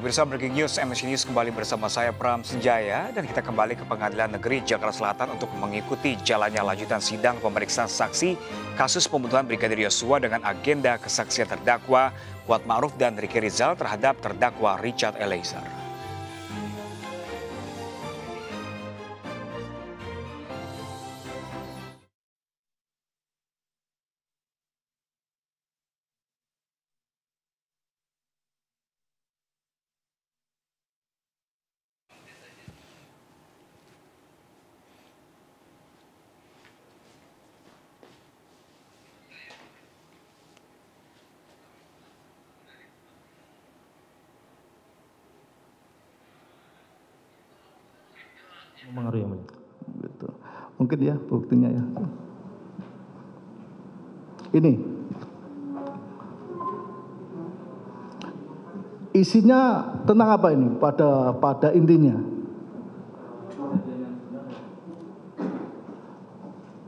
Pemirsa Breaking News, MNC News kembali bersama saya Pram Senjaya dan kita kembali ke Pengadilan Negeri Jakarta Selatan untuk mengikuti jalannya lanjutan sidang pemeriksaan saksi kasus pembunuhan Brigadir Yosua dengan agenda kesaksian terdakwa Kuat Ma'ruf dan Ricky Rizal terhadap terdakwa Richard Eliezer. Mengaruhi yang mulia. Gitu. Mungkin ya buktinya ya. Ini isinya tentang apa ini pada intinya?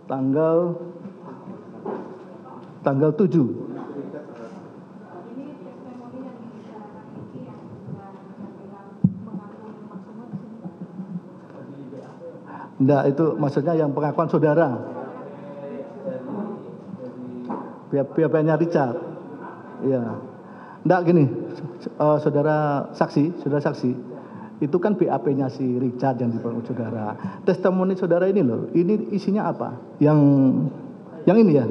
Tanggal 7. Enggak, itu maksudnya yang pengakuan saudara. Pihaknya Richard. Iya. Enggak gini, saudara saksi, itu kan BAP-nya si Richard yang dipanggil saudara. Testimoni saudara ini loh, ini isinya apa? Yang ini ya?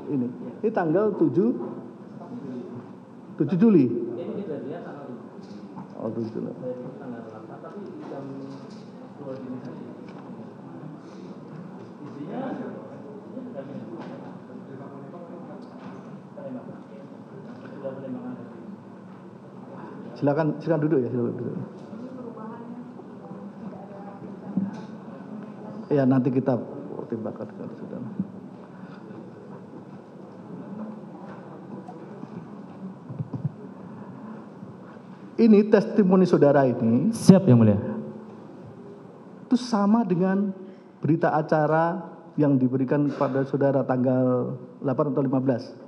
Ini. Ini tanggal 7 Juli. Oh, 7 Juli. Silakan duduk ya, silakan duduk. Ya nanti kita pertimbangkan saudara. Ini testimoni saudara ini. Siap yang mulia. Itu sama dengan berita acara yang diberikan pada saudara tanggal 8 atau 15.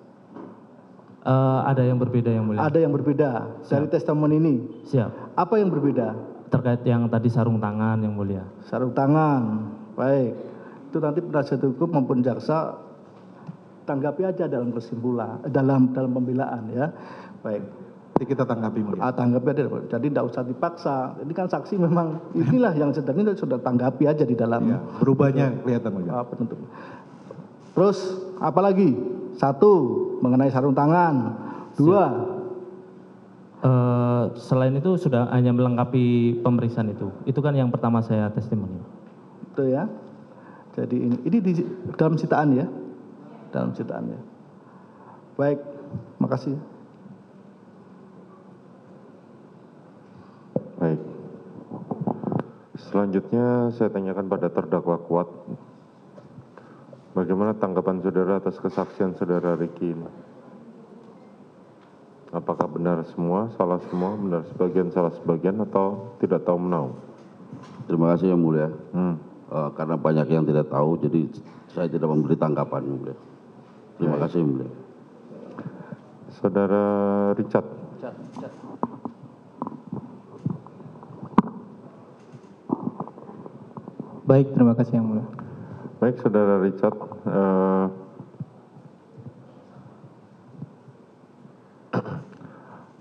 Ada yang berbeda yang mulia. Ada yang berbeda dari testimoni ini. Siap. Apa yang berbeda? Terkait yang tadi sarung tangan yang mulia. Sarung tangan. Baik. Itu nanti penasihat hukum maupun jaksa tanggapi aja dalam kesimpulan, dalam pembelaan ya. Baik. Nanti kita tanggapi mulia. Tanggapi aja. Jadi tidak usah dipaksa. Ini kan saksi memang inilah yang sedang ini sudah tanggapi aja di dalam. Ya, berubahnya kelihatan mulia. Penuntut. Terus apa lagi? 1, mengenai sarung tangan. 2. Selain itu sudah hanya melengkapi pemeriksaan itu. Itu kan yang pertama saya testimoni. Itu ya. Jadi ini di dalam sitaan ya. Dalam sitaan ya. Baik, makasih. Baik. Selanjutnya saya tanyakan pada terdakwa Kuat. Bagaimana tanggapan saudara atas kesaksian saudara Ricky ini? Apakah benar semua, salah semua, benar sebagian, salah sebagian, atau tidak tahu menau? Terima kasih yang mulia. Karena banyak yang tidak tahu, jadi saya tidak memberi tanggapan yang mulia. Terima kasih yang mulia. Saudara Richard. Baik, terima kasih yang mulia. Baik, saudara Richard.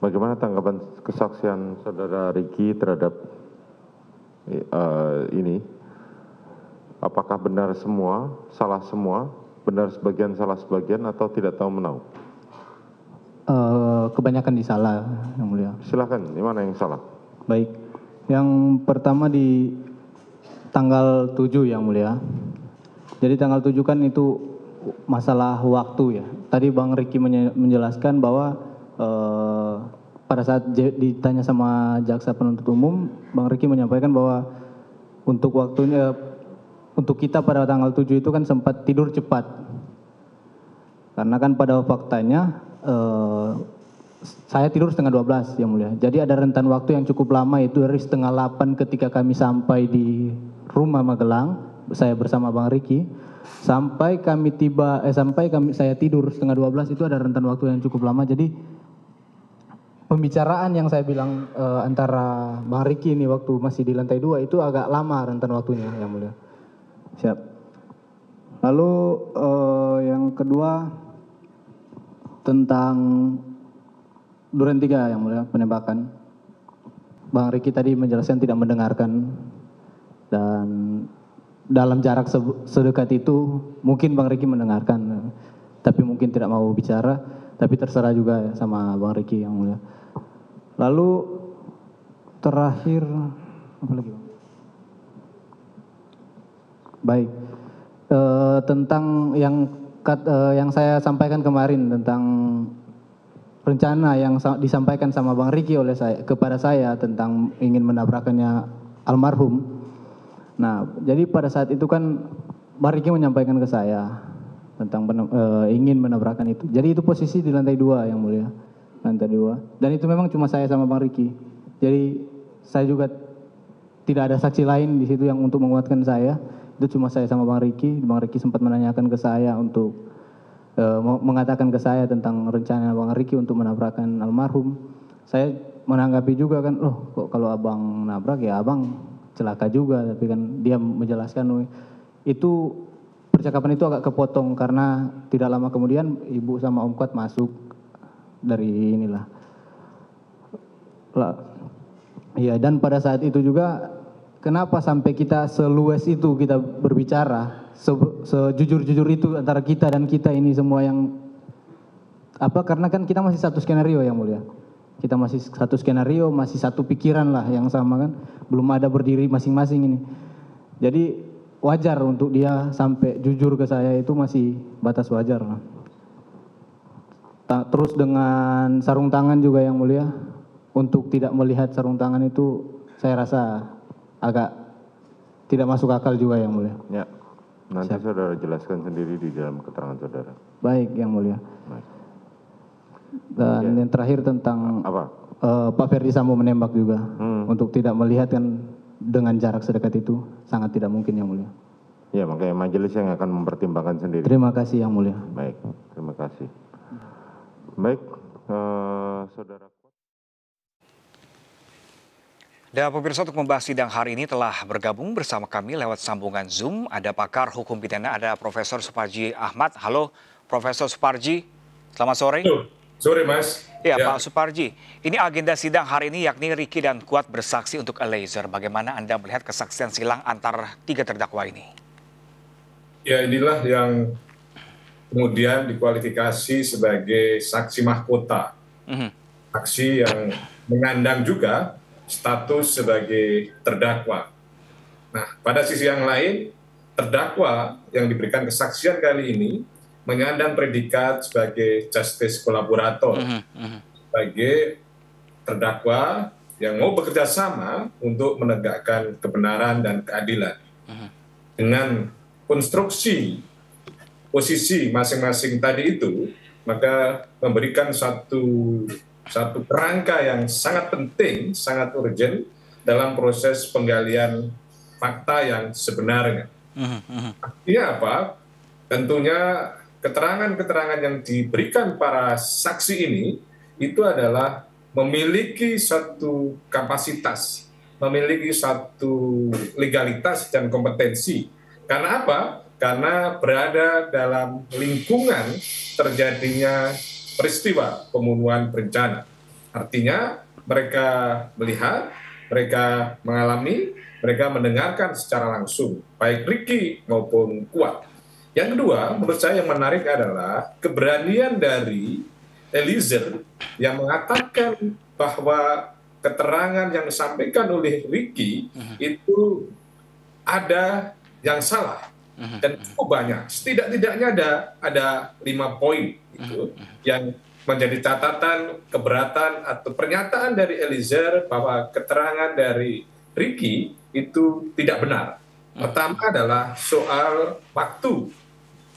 Bagaimana tanggapan kesaksian saudara Ricky terhadap ini? Apakah benar semua, salah semua, benar sebagian, salah sebagian, atau tidak tahu menau? Kebanyakan disalah, yang mulia. Silakan, di mana yang salah? Baik, yang pertama di tanggal 7 yang mulia. Jadi tanggal 7 kan itu masalah waktu ya. Tadi Bang Ricky menjelaskan bahwa pada saat ditanya sama jaksa penuntut umum, Bang Ricky menyampaikan bahwa untuk waktunya, untuk kita pada tanggal 7 itu kan sempat tidur cepat. Karena kan pada faktanya saya tidur setengah 12 yang mulia. Jadi ada rentan waktu yang cukup lama, itu dari setengah 8 ketika kami sampai di rumah Magelang, saya bersama Bang Ricky, sampai saya tidur setengah 12 itu ada rentan waktu yang cukup lama. Jadi pembicaraan yang saya bilang antara Bang Riki ini waktu masih di lantai 2 itu agak lama rentan waktunya, Yang Mulia. Siap. Lalu yang kedua tentang Duren 3, Yang Mulia, penembakan. Bang Riki tadi menjelaskan tidak mendengarkan, dan dalam jarak sedekat itu mungkin Bang Riki mendengarkan, tapi mungkin tidak mau bicara, tapi terserah juga sama Bang Riki, Yang Mulia. Lalu terakhir apa lagi, Bang? Baik, tentang yang saya sampaikan kemarin tentang rencana yang disampaikan sama Bang Riki kepada saya tentang ingin menabrakannya almarhum. Nah, jadi pada saat itu kan Bang Riki menyampaikan ke saya tentang ingin menabrakkan itu. Jadi itu posisi di lantai 2, Yang Mulia. Lantai 2. Dan itu memang cuma saya sama Bang Riki. Jadi saya juga tidak ada saksi lain di situ yang untuk menguatkan saya. Itu cuma saya sama Bang Riki. Bang Riki sempat menanyakan ke saya untuk mengatakan ke saya tentang rencana Bang Riki untuk menabrakkan almarhum. Saya menanggapi juga kan, loh kok kalau abang nabrak ya abang celaka juga. Tapi kan dia menjelaskan itu percakapan itu agak kepotong karena tidak lama kemudian Ibu sama Om Kuat masuk dari inilah. Iya, dan pada saat itu juga kenapa sampai kita seluas itu kita berbicara, sejujur-jujur itu antara kita dan kita ini semua yang karena kan kita masih satu skenario, Yang Mulia. Kita masih satu skenario, masih satu pikiran lah yang sama kan. Belum ada berdiri masing-masing ini. Jadi wajar untuk dia sampai jujur ke saya itu masih batas wajar lah. Terus dengan sarung tangan juga, Yang Mulia, untuk tidak melihat sarung tangan itu saya rasa agak tidak masuk akal juga, Yang Mulia. Ya, nanti saudara jelaskan sendiri di dalam keterangan saudara. Baik, Yang Mulia. Baik. Dan yang terakhir tentang apa? Pak Ferdi Sambo menembak juga, untuk tidak melihat kan dengan jarak sedekat itu sangat tidak mungkin, Yang Mulia. Ya, makanya majelis yang akan mempertimbangkan sendiri. Terima kasih, Yang Mulia. Baik, terima kasih. Baik, saudara. Dan pemirsa, untuk membahas sidang hari ini telah bergabung bersama kami lewat sambungan Zoom. Ada pakar hukum pidana, ada Profesor Suparji Ahmad. Halo, Profesor Suparji. Selamat sore. Sore, Mas. Ya, Pak Suparji. Ini agenda sidang hari ini yakni Riki dan Kuat bersaksi untuk Eliezer. Bagaimana Anda melihat kesaksian silang antar 3 terdakwa ini? Ya, inilah yang kemudian dikualifikasi sebagai saksi mahkota. Saksi yang mengandang juga status sebagai terdakwa. Nah, pada sisi yang lain, terdakwa yang diberikan kesaksian kali ini menyandang predikat sebagai justice kolaborator, sebagai terdakwa yang mau bekerja sama untuk menegakkan kebenaran dan keadilan. Dengan konstruksi posisi masing-masing tadi itu, maka memberikan satu kerangka yang sangat penting, sangat urgent dalam proses penggalian fakta yang sebenarnya. Artinya apa? Tentunya keterangan-keterangan yang diberikan para saksi ini itu adalah memiliki satu kapasitas, memiliki satu legalitas dan kompetensi. Karena apa? Karena berada dalam lingkungan terjadinya peristiwa pembunuhan berencana. Artinya mereka melihat, mereka mengalami, mereka mendengarkan secara langsung, baik Riki maupun Kuat. Yang kedua, menurut saya yang menarik adalah keberanian dari Eliezer yang mengatakan bahwa keterangan yang disampaikan oleh Riki itu ada yang salah dan cukup banyak. Setidak-tidaknya ada 5 poin itu yang menjadi catatan keberatan atau pernyataan dari Eliezer bahwa keterangan dari Riki itu tidak benar. Pertama adalah soal waktu,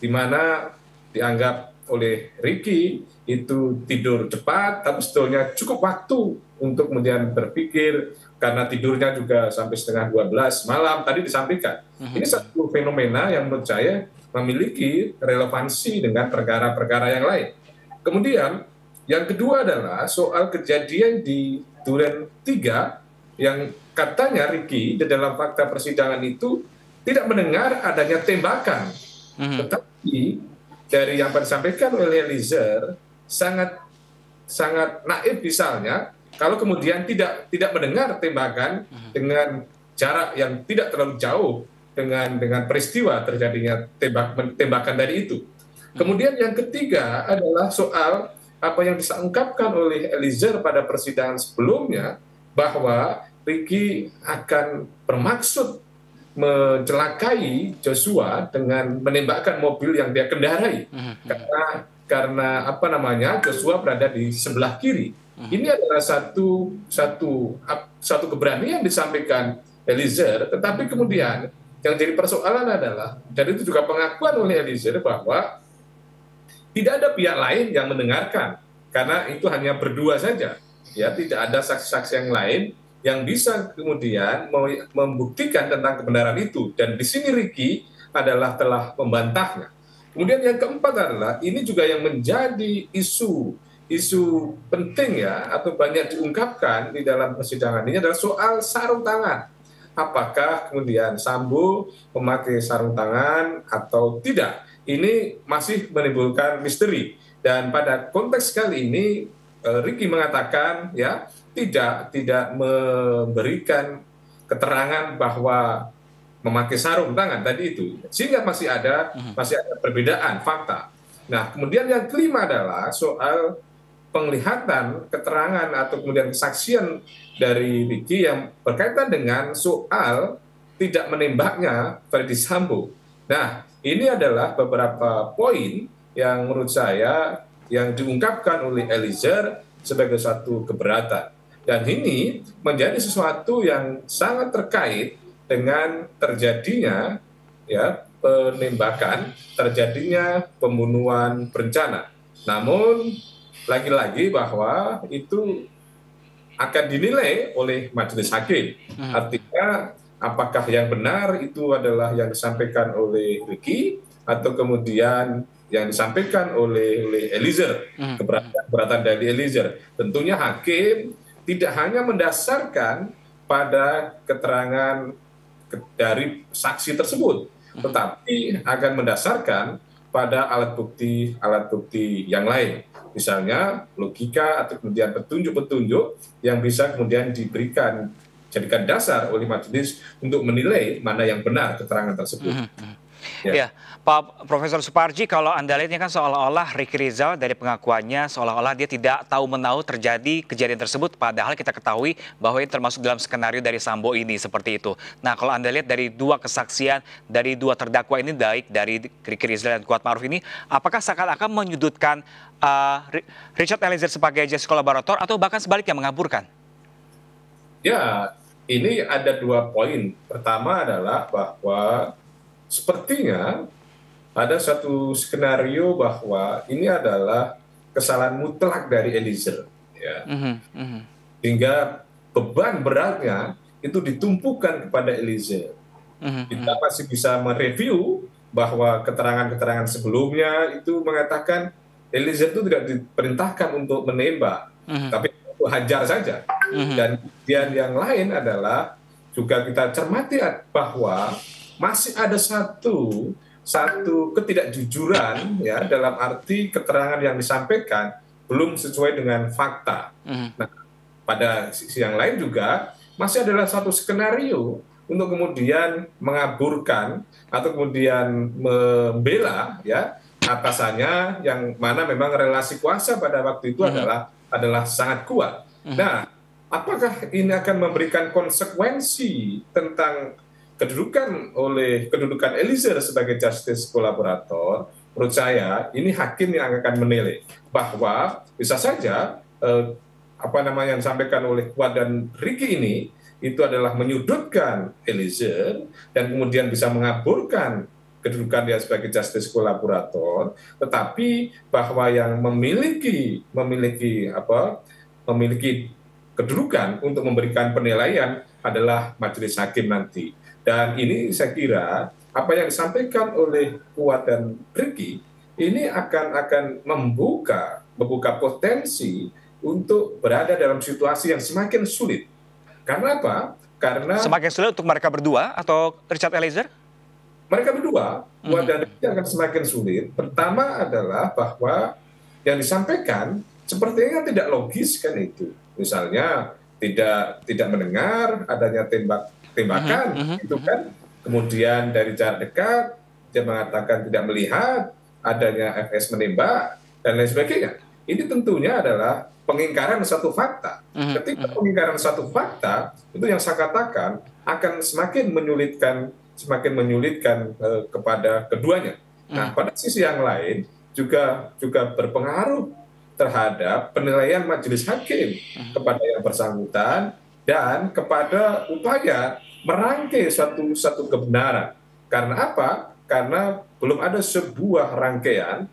di mana dianggap oleh Riki itu tidur cepat, tapi sebetulnya cukup waktu untuk kemudian berpikir, karena tidurnya juga sampai setengah 12 malam, tadi disampaikan. Ini satu fenomena yang menurut saya memiliki relevansi dengan perkara-perkara yang lain. Kemudian Yang kedua adalah soal kejadian di Duren 3 yang katanya Ricky di dalam fakta persidangan itu tidak mendengar adanya tembakan. Tetapi dari yang disampaikan oleh Eliezer sangat naif misalnya kalau kemudian tidak mendengar tembakan dengan jarak yang tidak terlalu jauh dengan peristiwa terjadinya tembakan tadi itu. Kemudian yang ketiga adalah soal apa yang diungkapkan oleh Eliezer pada persidangan sebelumnya bahwa Ricky akan bermaksud mencelakai Joshua dengan menembakkan mobil yang dia kendarai karena apa namanya Joshua berada di sebelah kiri. Ini adalah satu keberanian disampaikan Eliezer, tetapi kemudian yang jadi persoalan adalah, dan itu juga pengakuan oleh Eliezer bahwa tidak ada pihak lain yang mendengarkan karena itu hanya berdua saja, ya tidak ada saksi-saksi yang lain yang bisa kemudian membuktikan tentang kebenaran itu. Dan di sini Ricky telah membantahnya. Kemudian yang keempat adalah ini juga yang menjadi isu penting ya atau banyak diungkapkan di dalam persidangan ini adalah soal sarung tangan. Apakah kemudian Sambo memakai sarung tangan atau tidak? Ini masih menimbulkan misteri. Dan pada konteks kali ini Ricky mengatakan ya tidak memberikan keterangan bahwa memakai sarung tangan tadi itu, sehingga masih ada perbedaan fakta. Nah, kemudian yang kelima adalah soal penglihatan, keterangan atau kemudian kesaksian dari Ricky yang berkaitan dengan soal tidak menembaknya Verdi Sambo. Nah, ini adalah beberapa poin yang menurut saya yang diungkapkan oleh Eliezer sebagai satu keberatan. Dan ini menjadi sesuatu yang sangat terkait dengan terjadinya ya penembakan, terjadinya pembunuhan berencana. Namun lagi-lagi bahwa itu akan dinilai oleh majelis hakim. Artinya apakah yang benar itu adalah yang disampaikan oleh Ricky atau kemudian yang disampaikan oleh Eliezer, keberatan dari Eliezer. Tentunya hakim tidak hanya mendasarkan pada keterangan dari saksi tersebut, tetapi akan mendasarkan pada alat bukti yang lain. Misalnya logika atau kemudian petunjuk-petunjuk yang bisa kemudian jadikan dasar oleh majelis untuk menilai mana yang benar keterangan tersebut. Ya, Pak Profesor Suparji, kalau Anda lihatnya kan seolah-olah Ricky Rizal dari pengakuannya seolah-olah dia tidak tahu menahu terjadi kejadian tersebut, padahal kita ketahui bahwa ini termasuk dalam skenario dari Sambo ini seperti itu. Nah, kalau Anda lihat dari dua kesaksian dari dua terdakwa ini, baik dari Ricky Rizal dan Kuat Ma'ruf ini, apakah seakan-akan menyudutkan Richard Eliezer sebagai justice kolaborator atau bahkan sebaliknya mengaburkan? Ya, ini ada dua poin. Pertama adalah bahwa sepertinya ada satu skenario bahwa ini adalah kesalahan mutlak dari Eliezer, ya. Hingga beban beratnya itu ditumpukan kepada Eliezer. Kita masih bisa mereview bahwa keterangan-keterangan sebelumnya itu mengatakan Eliezer itu tidak diperintahkan untuk menembak, tapi untuk hajar saja. Dan kemudian yang lain adalah juga kita cermati bahwa masih ada satu ketidakjujuran ya dalam arti keterangan yang disampaikan belum sesuai dengan fakta. Nah, pada sisi yang lain juga masih adalah satu skenario untuk kemudian mengaburkan atau kemudian membela ya atasannya yang mana memang relasi kuasa pada waktu itu adalah sangat kuat. Nah, apakah ini akan memberikan konsekuensi tentang kedudukan Eliezer sebagai justice kolaborator? Menurut saya ini hakim yang akan menilai bahwa bisa saja yang disampaikan oleh Kuat dan Ricky ini itu adalah menyudutkan Eliezer dan kemudian bisa mengaburkan kedudukan dia sebagai justice kolaborator, tetapi bahwa yang memiliki kedudukan untuk memberikan penilaian adalah majelis hakim nanti. Dan ini saya kira apa yang disampaikan oleh Kuat dan Ricky ini akan membuka membuka potensi untuk berada dalam situasi yang semakin sulit. Karena apa? Karena semakin sulit untuk mereka berdua atau Richard Eliezer? Mereka berdua, Kuat dan Ricky akan semakin sulit. Pertama adalah bahwa yang disampaikan sepertinya tidak logis kan itu. Misalnya tidak mendengar adanya tembakan, itu kan. Kemudian dari jarak dekat dia mengatakan tidak melihat adanya FS menembak dan lain sebagainya. Ini tentunya adalah pengingkaran satu fakta. Ketika pengingkaran satu fakta, itu yang saya katakan akan semakin menyulitkan kepada keduanya. Nah, pada sisi yang lain juga berpengaruh terhadap penilaian majelis hakim kepada yang bersangkutan dan kepada upaya merangkai satu kebenaran. Karena apa? Karena belum ada sebuah rangkaian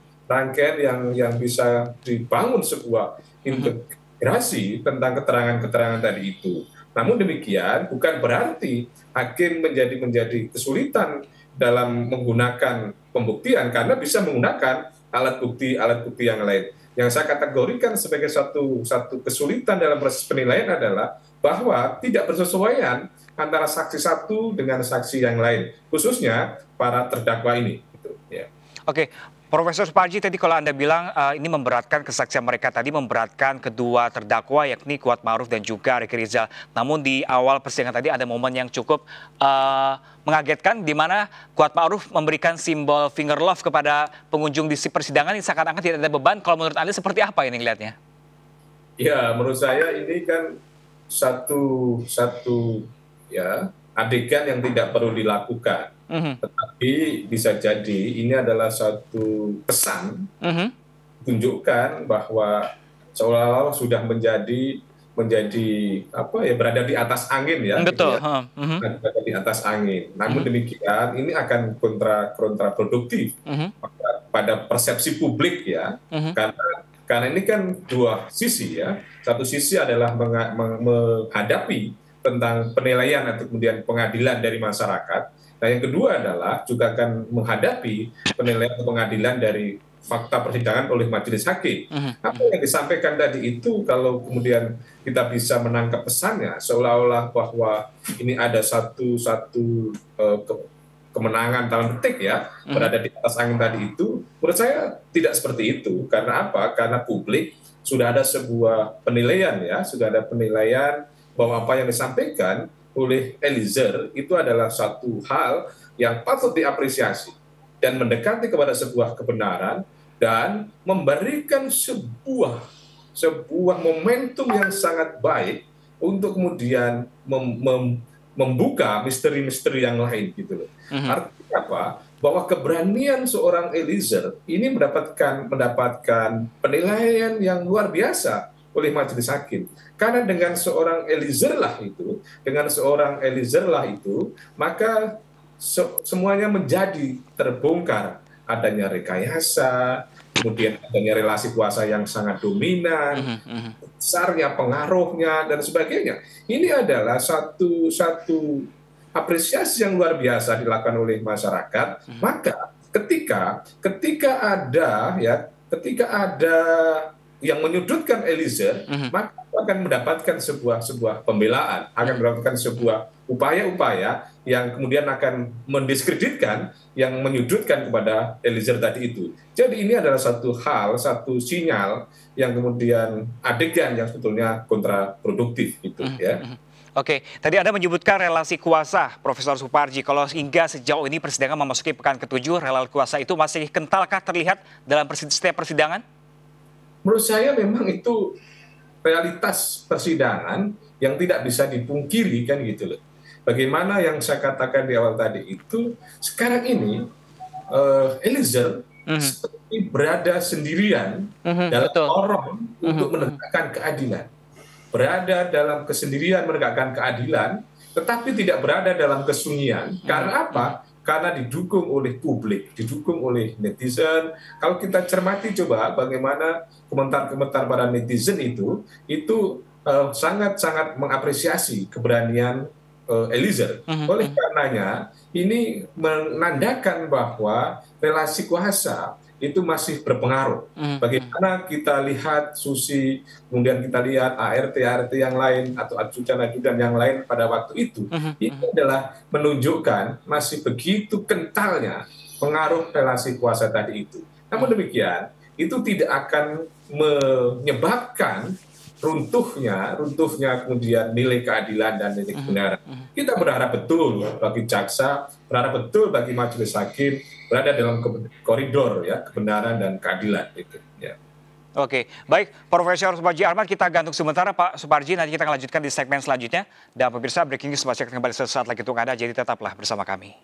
yang bisa dibangun sebuah integrasi tentang keterangan-keterangan tadi itu. Namun demikian bukan berarti hakim menjadi kesulitan dalam menggunakan pembuktian karena bisa menggunakan alat bukti yang lain. Yang saya kategorikan sebagai satu kesulitan dalam proses penilaian adalah bahwa tidak bersesuaian antara saksi satu dengan saksi yang lain, khususnya para terdakwa ini. Gitu, ya. Oke, Profesor Suparji, tadi kalau Anda bilang ini memberatkan kesaksian mereka tadi, memberatkan kedua terdakwa yakni Kuat Ma'ruf dan juga Ricky Rizal. Namun di awal persidangan tadi ada momen yang cukup mengagetkan di mana Kuat Ma'ruf memberikan simbol finger love kepada pengunjung di persidangan yang seakan-akan tidak ada beban. Kalau menurut Anda seperti apa ini ngelihatnya? Ya, menurut saya ini kan satu ya adegan yang tidak perlu dilakukan. Tetapi bisa jadi ini adalah satu pesan tunjukkan bahwa seolah-olah sudah menjadi apa ya, berada di atas angin ya. Betul. Gitu ya. Berada di atas angin. Namun demikian ini akan kontraproduktif pada persepsi publik ya. Karena ini kan dua sisi ya. Satu sisi adalah menghadapi tentang penilaian atau kemudian pengadilan dari masyarakat. Nah, yang kedua adalah juga akan menghadapi penilaian atau pengadilan dari fakta persidangan oleh majelis hakim. Apa yang disampaikan tadi itu kalau kemudian kita bisa menangkap pesannya seolah-olah bahwa ini ada satu kemenangan dalam detik ya berada di atas angin tadi itu, menurut saya tidak seperti itu. Karena apa? Karena publik sudah ada sebuah penilaian ya, sudah ada penilaian bahwa apa yang disampaikan oleh Eliezer itu adalah satu hal yang patut diapresiasi dan mendekati kepada sebuah kebenaran dan memberikan sebuah momentum yang sangat baik untuk kemudian membuka misteri-misteri yang lain gitu loh. Artinya apa? Bahwa keberanian seorang Eliezer ini mendapatkan penilaian yang luar biasa oleh majelis hakim. Karena dengan seorang Eliezer lah itu, maka semuanya menjadi terbongkar. Adanya rekayasa, kemudian adanya relasi kuasa yang sangat dominan, besarnya pengaruhnya dan sebagainya. Ini adalah satu apresiasi yang luar biasa dilakukan oleh masyarakat. Maka ketika ada yang menyudutkan Eliezer, maka akan mendapatkan sebuah pembelaan, akan mendapatkan sebuah upaya-upaya yang kemudian akan mendiskreditkan yang menyudutkan kepada Eliezer tadi itu. Jadi ini adalah satu sinyal yang kemudian adegan yang sebetulnya kontraproduktif gitu ya. Oke, tadi Anda menyebutkan relasi kuasa, Profesor Suparji. Kalau hingga sejauh ini persidangan memasuki pekan ke-7, relasi kuasa itu masih kentalkah terlihat dalam setiap persidangan? Menurut saya memang itu realitas persidangan yang tidak bisa dipungkiri kan gitu loh. Bagaimana yang saya katakan di awal tadi itu, sekarang ini Eliezer seperti berada sendirian dalam lorong untuk menegakkan keadilan. Berada dalam kesendirian menegakkan keadilan, tetapi tidak berada dalam kesunyian. Karena apa? Karena didukung oleh publik, didukung oleh netizen. Kalau kita cermati coba bagaimana komentar-komentar para netizen itu sangat-sangat mengapresiasi keberanian Eliezer. Oleh karenanya ini menandakan bahwa relasi kuasa itu masih berpengaruh. Bagaimana kita lihat Susi, kemudian kita lihat ART yang lain atau ajudan yang lain pada waktu itu adalah menunjukkan masih begitu kentalnya pengaruh relasi kuasa tadi itu. Namun demikian, itu tidak akan menyebabkan runtuhnya kemudian nilai keadilan dan nilai kebenaran. Kita berharap betul bagi jaksa, berharap betul bagi majelis hakim berada dalam koridor ya kebenaran dan keadilan itu. Ya. Oke, baik Profesor Suparji Ahmad, kita gantung sementara Pak Suparji, nanti kita akan lanjutkan di segmen selanjutnya. Dan pemirsa, Breaking News masih akan kembali sesaat lagi untuk Anda, jadi tetaplah bersama kami.